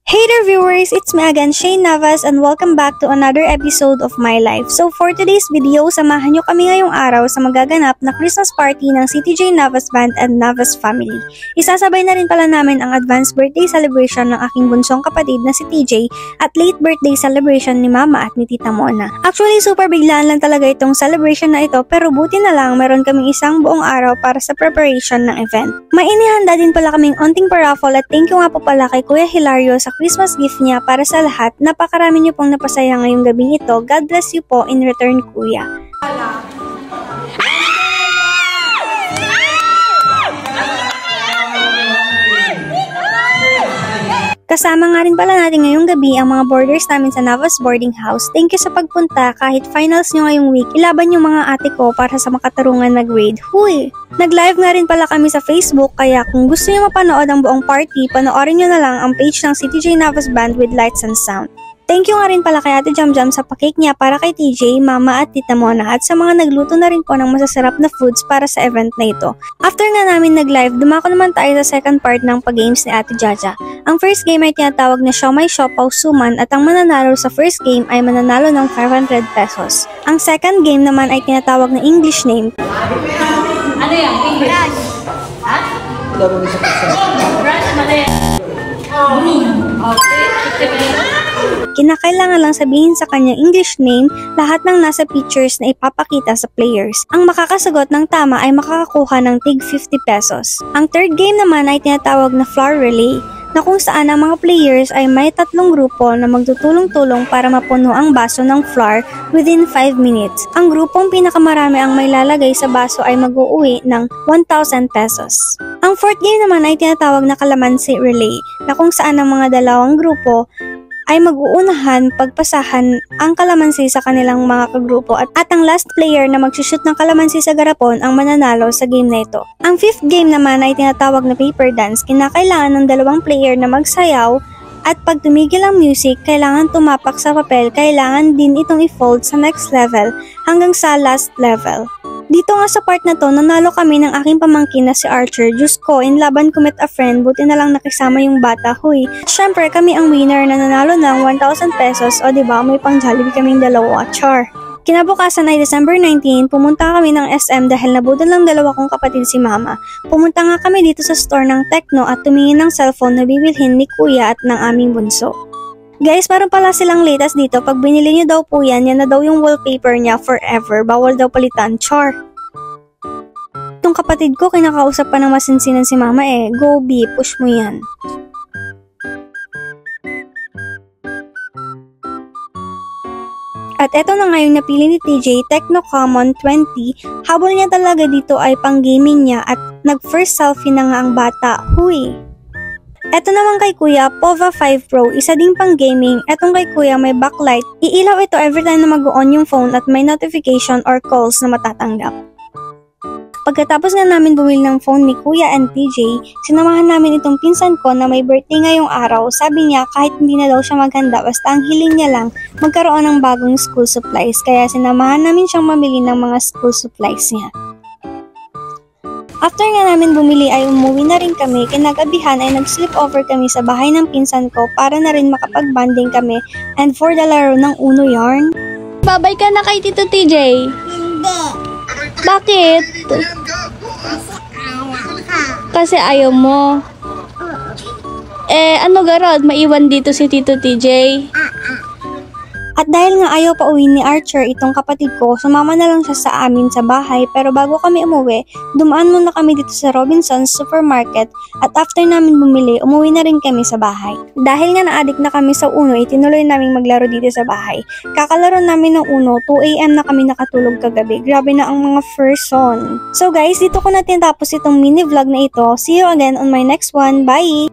Hey there viewers, it's me again, Shane Navas, and welcome back to another episode of my life. So for today's video, samahan nyo kami ngayong araw sa magaganap na Christmas party ng CTJ Navas Band and Navas family. Isasabay na rin pala namin ang advanced birthday celebration ng aking bunsong kapatid na si TJ at late birthday celebration ni Mama at ni Tita Mona. Actually, super biglaan lang talaga itong celebration na ito, pero buti na lang meron kaming isang buong araw para sa preparation ng event. May inihanda din pala kaming onting paraffle at thank you nga po pala kay Kuya Hilario sa Christmas gift niya para sa lahat. Napakarami niyo pong napasaya ngayong gabing ito. God bless you po in return, Kuya. Kasama nga rin pala natin ngayong gabi ang mga boarders namin sa Navas Boarding House. Thank you sa pagpunta kahit finals nyo ngayong week. Ilaban yung mga ate ko para sa makatarungan na grade. Huy! Nag-live nga rin pala kami sa Facebook kaya kung gusto nyo mapanood ang buong party, panoorin nyo na lang ang page ng CTJ Navas Band with Lights and Sound. Thank you nga rin pala kay Ate Jamjam sa pakake niya para kay TJ, Mama at Tita Mona at sa mga nagluto na rin po ng masasarap na foods para sa event na ito. After nga namin nag-live, dumako naman tayo sa second part ng pag-games ni Ate Jaja. Ang first game ay tinatawag na Siomai Siopaw Suman at ang mananalo sa first game ay mananalo ng 500 pesos. Ang second game naman ay tinatawag na English name. Ano yan? English? Ha? Brush, mali. Okay. Kinakailangan lang sabihin sa kanyang English name lahat ng nasa pictures na ipapakita sa players. Ang makakasagot ng tama ay makakakuha ng tig 50 pesos. Ang third game naman ay tinatawag na Flower Relay, na kung saan ang mga players ay may tatlong grupo na magtutulong-tulong para mapuno ang baso ng flour within 5 minutes. Ang grupong pinakamarami ang may lalagay sa baso ay mag-uuwi ng 1,000 pesos. Ang fourth game naman ay tinatawag na Calamansi Relay, na kung saan ang mga dalawang grupo ay mag-uunahan pagpasahan ang kalamansi sa kanilang mga kagrupo at ang last player na magsushoot ng kalamansi sa garapon ang mananalo sa game na ito. Ang fifth game naman ay tinatawag na paper dance. Kinakailangan ng dalawang player na magsayaw at pag tumigil ang music, kailangan tumapak sa papel, kailangan din itong i-fold sa next level hanggang sa last level. Dito nga sa part na to, nanalo kami ng aking pamangkin na si Archer. Diyos ko, in laban ko met a friend, buti na lang nakisama yung bata, huy. Siyempre, kami ang winner na nanalo ng 1,000 pesos, o diba, may pang Jollibee kaming dalawa, char. Kinabukasan ay December 19, pumunta kami ng SM dahil nabudol ng dalawa kong kapatid si Mama. Pumunta nga kami dito sa store ng Tecno at tumingin ng cellphone na bibilhin ni Kuya at ng aming bunso. Guys, meron pala silang latest dito. Pag binili nyo daw po yan na daw yung wallpaper niya forever. Bawal daw palitan. Char! Itong kapatid ko, kinakausap pa ng masinsinan si Mama eh. Go B, push mo yan. At eto na nga yung napili ni TJ, Tecno Common 20. Habol niya talaga dito ay pang gaming niya at nag-first selfie na nga ang bata. Huy! Eto naman kay Kuya, Pova 5 Pro, isa ding pang gaming. Etong kay Kuya may backlight. Iilaw ito every time na mag-on yung phone at may notification or calls na matatanggap. Pagkatapos nga namin bumili ng phone ni Kuya and TJ, sinamahan namin itong pinsan ko na may birthday ngayong araw. Sabi niya kahit hindi na daw siya maghanda basta ang hiling niya lang magkaroon ng bagong school supplies. Kaya sinamahan namin siyang mamili ng mga school supplies niya. After nga namin bumili ay umuwi na rin kami. Kinagabihan ay nag-sleepover kami sa bahay ng pinsan ko para na rin makapag-banding kami and for the laro ng Uno Yarn. Babay ka na kay Tito TJ? Hindi. Bakit? Kasi ayaw mo. Ano garod? Maiwan dito si Tito TJ? At dahil nga ayaw pa uwi ni Archer itong kapatid ko, sumama na lang siya sa amin sa bahay pero bago kami umuwi, dumaan muna kami dito sa Robinson's Supermarket at after namin bumili, umuwi na rin kami sa bahay. Dahil nga na-addict na kami sa Uno, itinuloy namin maglaro dito sa bahay. Kakalaro namin ng Uno, 2 AM na kami nakatulog kagabi. Grabe na ang mga person. So guys, dito ko na tinatapos itong mini vlog na ito. See you again on my next one. Bye!